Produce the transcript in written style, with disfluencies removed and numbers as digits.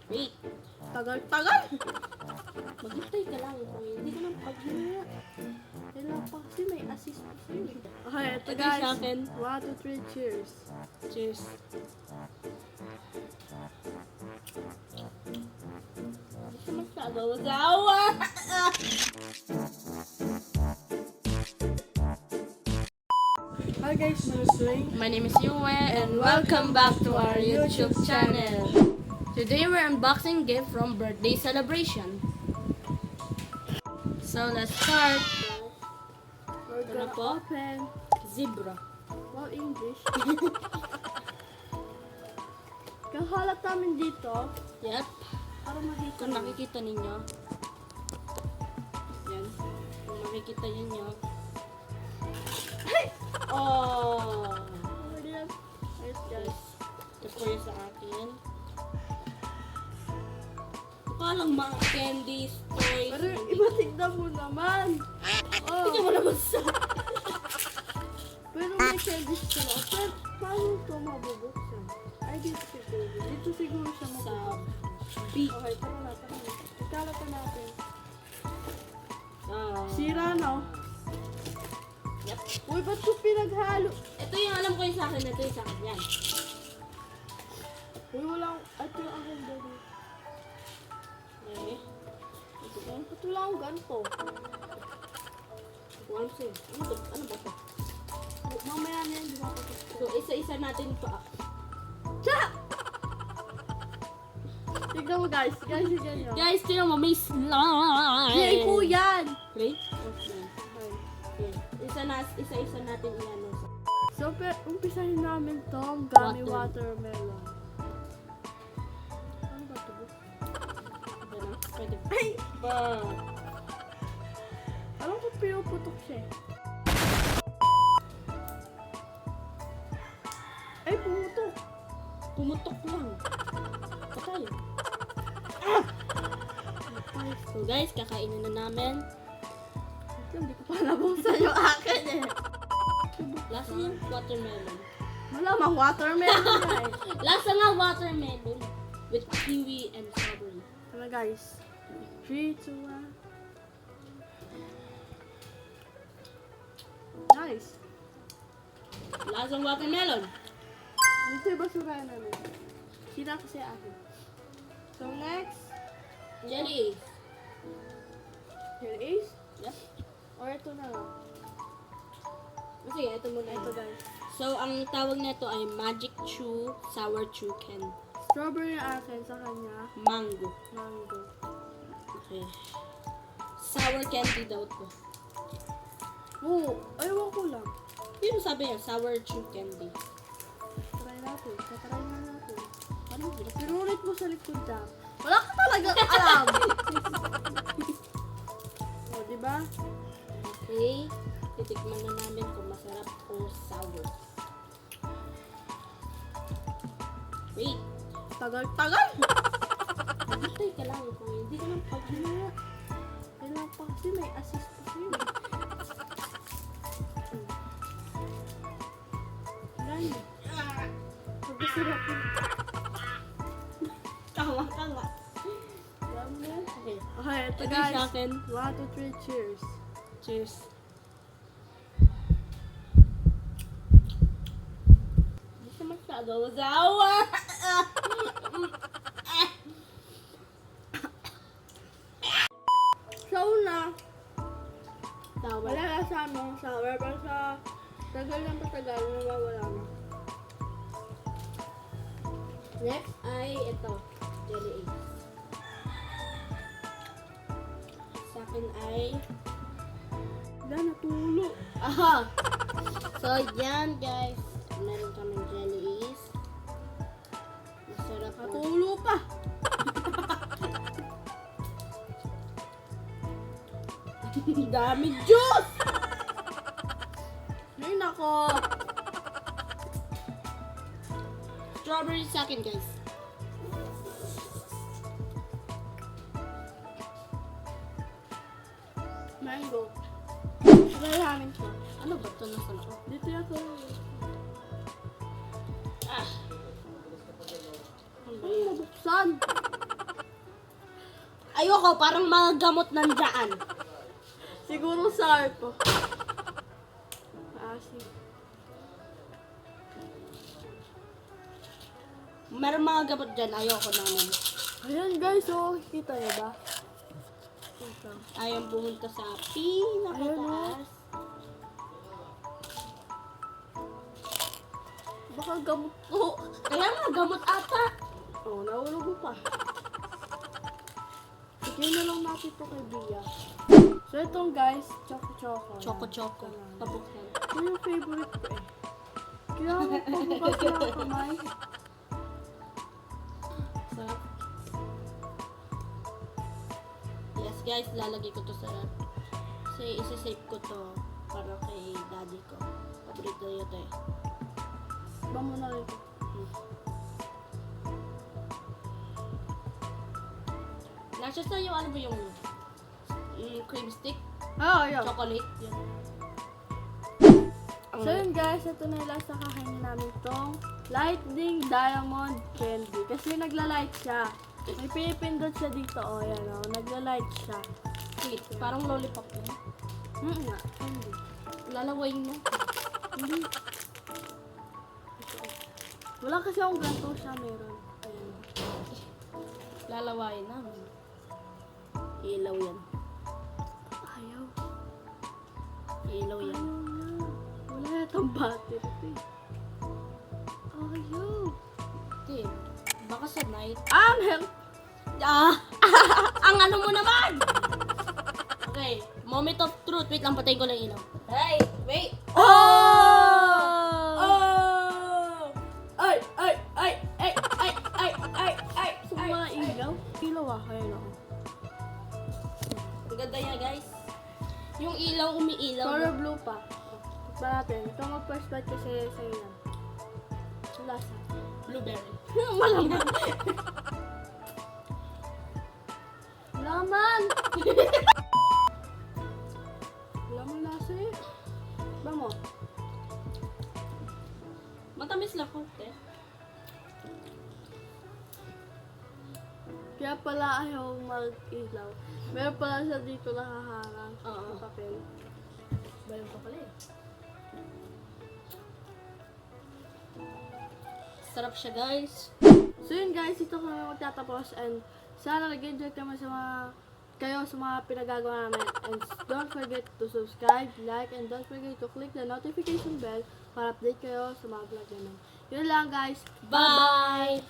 Wait, Tagal-tagal! maghintay ka lang. Hindi ka nang paghinga. Kailan pa kasi may assist pa sa'yo eh. Okay, ito Ito guys. sa akin. 1, 2, 3, cheers. Cheers. Hindi ka masyado mag-awa. Hi guys, my name is Ray. My name is Yue and welcome back to our YouTube channel. Today we're unboxing gift from birthday celebration. So let's start. We're Ito na gonna po. open. Zebra. Wow, English. Kahalat namin dito Yep. para makita. Kung nakikita ninyo. Yan. Kung makikita ninyo. Oh! Oh, yan. Ayos guys. Ito po yung sa akin. Mukha lang mga candies, toys. Pero iba tignan mo naman. Hindi Oh, mo naman sa... pero may candies ka na. Pero paano ito mabubuksan? Ay, dito siguro. Dito siguro siya Sa mabubuksan. big. Okay, tara na, tara na. Ikalat na natin. Ah. Sira na. Yep. Uy, ba't ito pinaghalo? Ito yung alam ko yung sa akin. Ito yung sa akin. Yan. Uy, walang... Ito yung aking dali. Okay. Ito ba? Ba't wala akong ganito? One sa'yo. Ano ba? Ano ba ito? Mamaya na yan, di ba? So, isa-isa natin pa. Tsa! Tignan mo guys. Guys, tignan nyo. Guys, tingnan mo. May slime. Yay po yan! Play? Okay. Okay. Isa-isa natin i-ano sa... So, umpisahin namin tong gummy watermelon. Ano ba ito? Ito na. Pwede. Ay! Ba. Alam ko pinuputok siya eh. Ay, pumutok! Pumutok lang. Patay. So guys, kakainin na namin. Ito, hindi ko pa nabuksan yung akin eh. Lasa yung watermelon. Malamang watermelon na eh. Lasa nga watermelon. With kiwi and strawberry. Ano guys? 3, 2, 1. Nice! Lasang watermelon. Dito yung basurahan namin. Sila kasi akin. So next, Jelly. here is, Yep. or ito na lang. Sige, ito muna. Ito guys. So, ang tawag nito ay Magic Chew Sour Chew Candy. Strawberry ang akin, sa kanya, Mango. mango. Okay. Sour candy daw to. Oo, ayaw ko lang. Yun sabi niya, sour chew candy. Try natin. Tatry na natin. Ano hirap? Pinulit mo sa likod na. Wala ka talaga alam. O, diba? Okay. Titikman na namin kung masarap o sour. Wait. Tagal-tagal. Maghintay ka lang. Kung hindi ka nang paghinga. Kailan pa kasi may assist pa sa'yo. Yan. Pag-sarap yun. Tama ka nga. Alam mo yan? Okay. Okay, ito Ito guys. sa akin. 1, 2, 3, cheers. Cheers. Hindi ka masyado mag-awa. So na, Tama. wala na sa amin sour, pero sa tagal ng patagal, nawawala na. Next ay ito. Jelly eggs. Sa akin ay... Wala, natulo. Aha! So, yan guys. Meron kaming jelly eggs. Masarap po. Natulo pa. Dami juice! Ay, nako. Strawberry sa akin guys. Mango. Try namin siya. Ano ba ito nasa loob? Dito yan ko. Ah! Ano mabuksan? Ayoko, parang mga gamot nandyan. Siguro sarp. Asin. Meron mga gamot dyan, ayoko namin. Ayan guys, oh. Kita niyo ba? Ito. Ayaw pumunta sa Ayun, pinakataas. Baka gamot po. Kaya nga, gamot ata. Oh, nahulog mo pa. Bigyan na lang natin ito kay Bia. So itong guys, choco-choco. Choco-choco. Pabuksan. Ito yung favorite ko eh. Kaya ako pagbukas ng kamay. Sarap. Yes guys, lalagay ko to sa kasi isi-save ko to para kay daddy ko. Paborito niya to eh. Ba mo na rin ito. Nasa sa yung ano ba yung cream stick? Ah, ayun. Chocolate? Yun. So yun guys, ito na yung last na kakainin namin itong Lightning Diamond Candy. Kasi nagla-light siya. May pinipindot siya dito, oh yan oh. Nagla-light siya. Sweet. Parang lollipop yun. Nga, candy. Lalaway mo. Hindi. Ito, oh. Wala kasi akong ganito siya meron. Ayan. Lalaway na. Ilaw yan. Ayaw. Ilaw yan. Ayaw na. Wala yatang battery ito eh. Ayaw. Hindi. Baka sa night. Angel! Ah! Ang ano mo naman! Okay. Moment of truth. Wait lang, patayin ko lang ilaw. Hey! Wait! Oh! Oh! Ay! Ay! Ay! Ay! Ay! Ay! Ay! Ay! So, mga ilaw? Ilaw ah, ayun ako. Ang ganda niya, guys. Yung ilaw, umiilaw. Color blue pa. Tignan natin. Ito ang first bite kasi sa'yo yan. Ang lasa. Blueberry. Malaman! Laman! Laman lasa eh. Ba mo? Matamis lang konti. Kaya pala ayaw mag-ilaw. Meron pala siya dito nakaharang. Oo. Sa papel. Bayan ka pala eh. Sarap siya, guys. So yun guys, ito kami magtatapos and sana nag-enjoy kayo sa mga pinagagawa namin. And don't forget to subscribe, like, and don't forget to click the notification bell para update kayo sa mga vlog namin. Yun lang guys. Bye!